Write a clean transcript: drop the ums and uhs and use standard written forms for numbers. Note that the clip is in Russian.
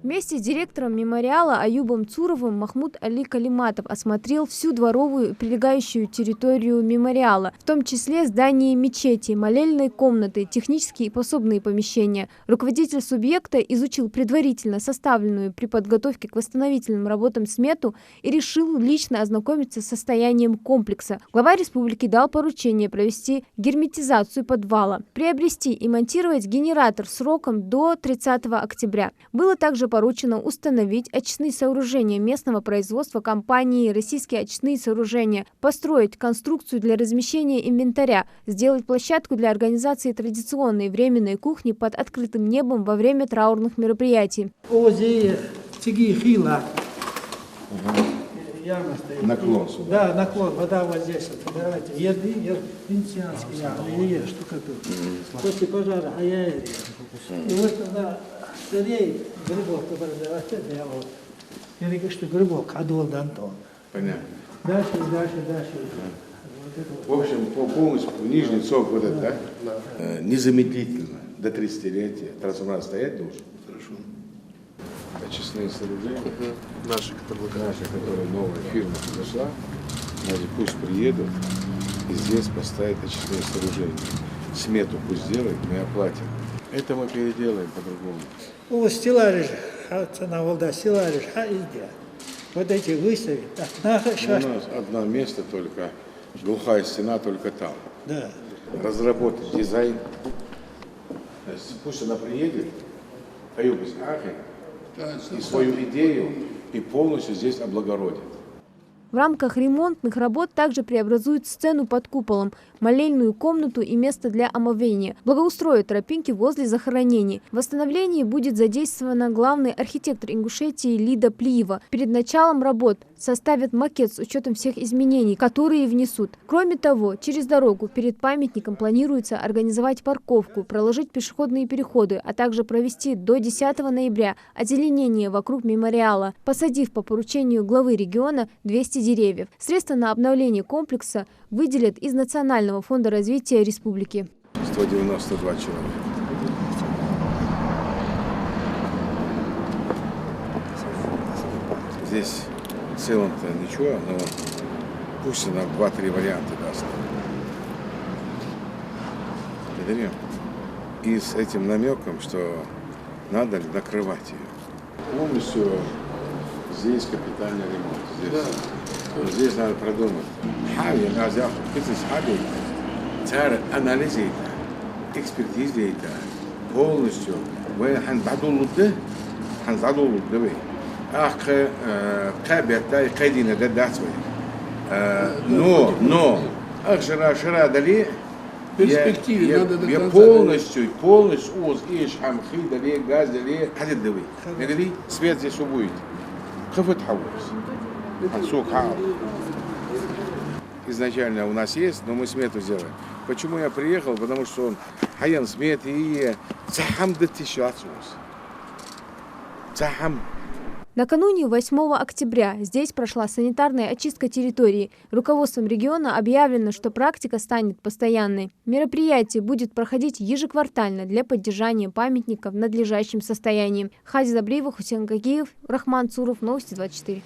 Вместе с директором мемориала Аюбом Цуровым Махмуд Али Калиматов осмотрел всю дворовую и прилегающую территорию мемориала, в том числе здание мечети, молельные комнаты, технические и пособные помещения. Руководитель субъекта изучил предварительно составленную при подготовке к восстановительным работам смету и решил лично ознакомиться с состоянием комплекса. Глава республики дал поручение провести герметизацию подвала, приобрести и монтировать генератор сроком до 30 октября. Было также поручено установить очистные сооружения местного производства компании «Российские очистные сооружения», построить конструкцию для размещения инвентаря, сделать площадку для организации традиционной временной кухни под открытым небом во время траурных мероприятий. Яма стоит. Наклон сюда. Да, наклон, вода вот здесь. Вот, давайте. Венецианский яма, штукатурка. После пожара аэрия. И вот она стареет, грибок, я вот. Я говорю, что грибок, Адуал Д'Антон. Понятно. Дальше. В общем, полностью нижний цок вот этот, да? Незамедлительно до 30-летия трансформатор стоять должен. Хорошо. Очистные сооружения. Наши, которые новая фирма зашла, значит, пусть приедут и здесь поставят очистные сооружения. Смету пусть сделают, мы оплатим. Это мы переделаем по-другому. Ну, стеллариш, цена волда, стеллариш, везде. Вот эти выставить. У нас одно место только, глухая стена только там. Да. Разработать дизайн. Пусть она приедет, и свою идею, и полностью здесь облагородит. В рамках ремонтных работ также преобразуют сцену под куполом, молельную комнату и место для омовения, благоустроят тропинки возле захоронений. В восстановлении будет задействована главный архитектор Ингушетии Лида Плиева. Перед началом работ составят макет с учетом всех изменений, которые внесут. Кроме того, через дорогу перед памятником планируется организовать парковку, проложить пешеходные переходы, а также провести до 10 ноября озеленение вокруг мемориала, посадив по поручению главы региона 200 деревьев. Средства на обновление комплекса выделят из Национального фонда развития республики. 192 человека. Здесь в целом-то ничего, но пусть нам 2-3 варианта даст. И с этим намеком, что надо накрывать ее. Полностью здесь капитальный ремонт. Здесь. Да. Здесь надо продумать. Анализ экспертиз полностью. Но перспективе надо до конца полностью уз иш хамхи дали газ дали хадид дави. Говори, свет здесь будет. Изначально у нас есть, но мы смету сделаем. Почему я приехал? Потому что он хаян смет и цахам цахам. Накануне 8 октября здесь прошла санитарная очистка территории. Руководством региона объявлено, что практика станет постоянной. Мероприятие будет проходить ежеквартально для поддержания памятника в надлежащем состоянии. Хади Забриева, Хусейн Гагиев, Рахман Цуров, Новости 24.